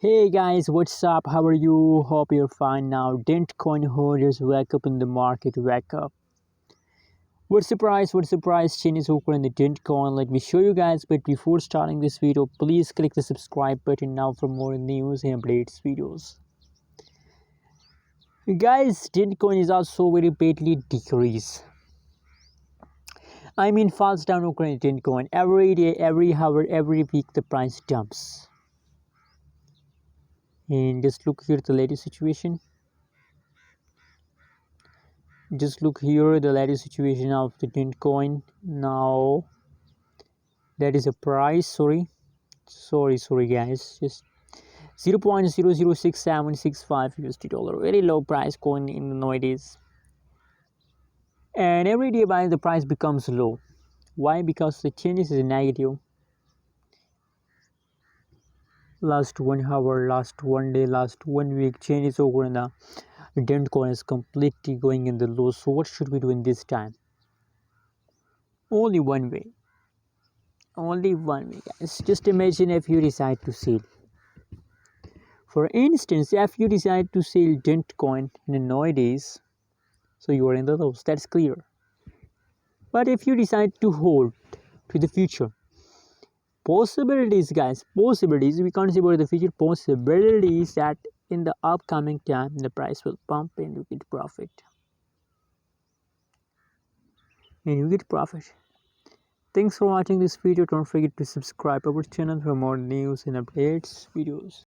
Hey guys, what's up? How are you? Hope you're fine now. Dentcoin holders, wake up in the market, wake up. What surprise, what surprise, chain is over in the Dentcoin. Let me show you guys, but before starting this video, please click the subscribe button now for more news and updates videos. Guys, Dentcoin is also very badly decrease. Falls down over in Dentcoin. Every day, every hour, every week, the price dumps. And just look here the latest situation. Just look here the latest situation of the Dentcoin. Now that is a price. Sorry guys, just 0.006765 USD dollar, very low price coin in the nowadays. And every day by the price becomes low. Why? Because the changes is negative. Last 1 hour, last 1 day, last 1 week, changes over in the Dentcoin is completely going in the low. So what should we do in this time? Only one way, guys. Just imagine if you decide to sell. For instance, if you decide to sell Dentcoin in nowadays, so you are in the loss, that's clear. But if you decide to hold to the future, possibilities, guys, possibilities, we can't say about the future, possibilities that in the upcoming time the price will pump and you get profit. Thanks for watching this video. Don't forget to subscribe our channel for more news and updates videos.